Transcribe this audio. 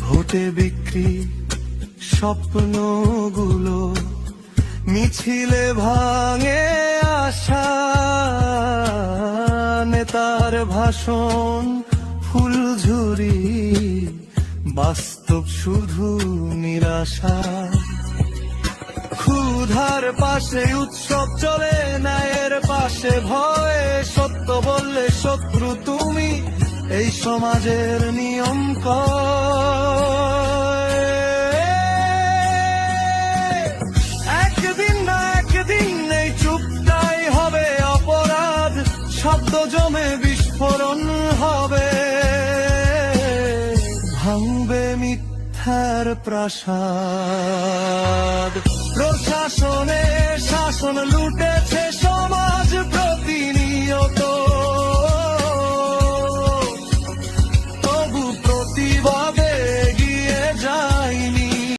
ভোটে বিক্রি স্বপ্নগুলো মিছিলে ভাঙে আশা, নেতার ভাষণ ফুলঝুরি, বাস্তব শুধু নিরাশা। ক্ষুধার পাশে উৎসব চলে, ন্যায়ের পাশে ভয়, সত্য বললে শত্রু তুমি, এই সমাজের নিয়ম কয়। একদিন না একদিন এই চুপটাই হবে অপরাধ, শব্দ জমে বিস্ফোরণ হবে, ভাঙবে মিথ্যার প্রাসাদ। প্রশাসনে শাসন লুটেছে সমাজ,